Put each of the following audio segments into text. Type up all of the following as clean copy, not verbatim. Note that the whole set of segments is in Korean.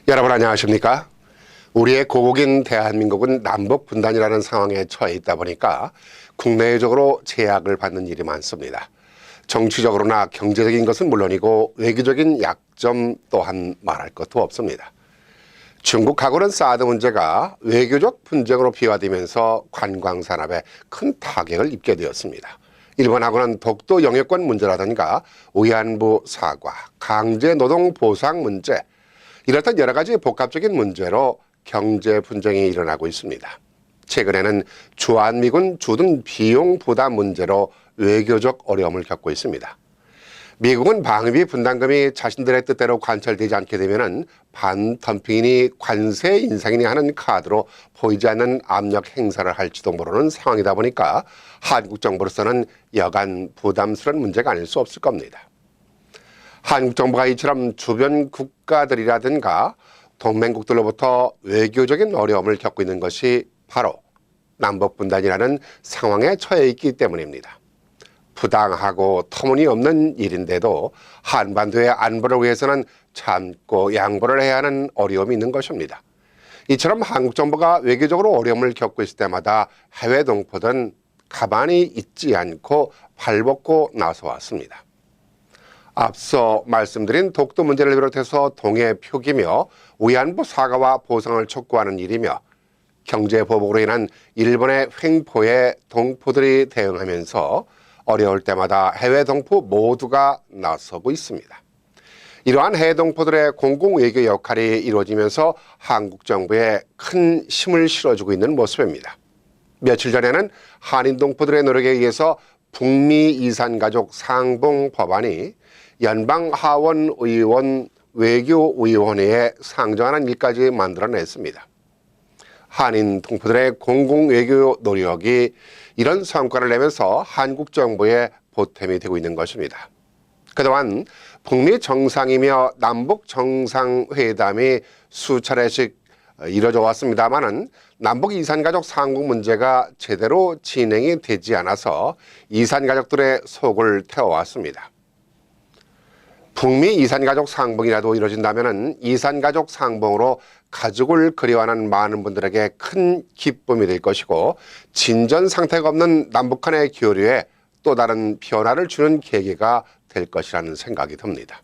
여러분 안녕하십니까? 우리의 고국인 대한민국은 남북 분단이라는 상황에 처해 있다 보니까 국내적으로 제약을 받는 일이 많습니다. 정치적으로나 경제적인 것은 물론이고 외교적인 약점 또한 말할 것도 없습니다. 중국하고는 사드 문제가 외교적 분쟁으로 비화되면서 관광산업에 큰 타격을 입게 되었습니다. 일본하고는 독도 영유권 문제라든가 위안부 사과, 강제노동 보상 문제, 이렇듯 여러 가지 복합적인 문제로 경제 분쟁이 일어나고 있습니다. 최근에는 주한미군 주둔 비용 부담 문제로 외교적 어려움을 겪고 있습니다. 미국은 방위비 분담금이 자신들의 뜻대로 관철되지 않게 되면 반덤핑이니 관세 인상이니 하는 카드로 보이지 않는 압력 행사를 할지도 모르는 상황이다 보니까 한국 정부로서는 여간 부담스러운 문제가 아닐 수 없을 겁니다. 한국 정부가 이처럼 주변 국가들이라든가 동맹국들로부터 외교적인 어려움을 겪고 있는 것이 바로 남북분단이라는 상황에 처해 있기 때문입니다. 부당하고 터무니없는 일인데도 한반도의 안보를 위해서는 참고 양보를 해야 하는 어려움이 있는 것입니다. 이처럼 한국 정부가 외교적으로 어려움을 겪고 있을 때마다 해외 동포들은 가만히 있지 않고 발벗고 나서왔습니다. 앞서 말씀드린 독도 문제를 비롯해서 동해 표기며 위안부 사과와 보상을 촉구하는 일이며 경제 보복으로 인한 일본의 횡포에 동포들이 대응하면서 어려울 때마다 해외 동포 모두가 나서고 있습니다. 이러한 해외 동포들의 공공외교 역할이 이루어지면서 한국 정부에 큰 힘을 실어주고 있는 모습입니다. 며칠 전에는 한인 동포들의 노력에 의해서 북미 이산가족 상봉 법안이 연방하원의원 외교위원회에 상정하는 일까지 만들어냈습니다. 한인 동포들의 공공외교 노력이 이런 성과를 내면서 한국 정부의 보탬이 되고 있는 것입니다. 그동안 북미 정상이며 남북 정상회담이 수차례씩 이뤄져 왔습니다마는 남북 이산가족 상봉 문제가 제대로 진행이 되지 않아서 이산가족들의 속을 태워왔습니다. 북미 이산가족 상봉이라도 이루어진다면 이산가족 상봉으로 가족을 그리워하는 많은 분들에게 큰 기쁨이 될 것이고 진전 상태가 없는 남북한의 교류에 또 다른 변화를 주는 계기가 될 것이라는 생각이 듭니다.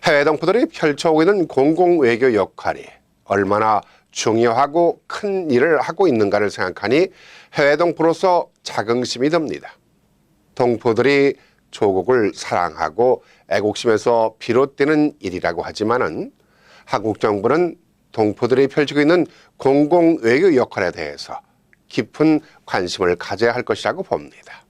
해외 동포들이 펼쳐오고 있는 공공외교 역할이 얼마나 중요하고 큰 일을 하고 있는가를 생각하니 해외 동포로서 자긍심이 듭니다. 동포들이 조국을 사랑하고 애국심에서 비롯되는 일이라고 하지만은 한국 정부는 동포들이 펼치고 있는 공공외교 역할에 대해서 깊은 관심을 가져야 할 것이라고 봅니다.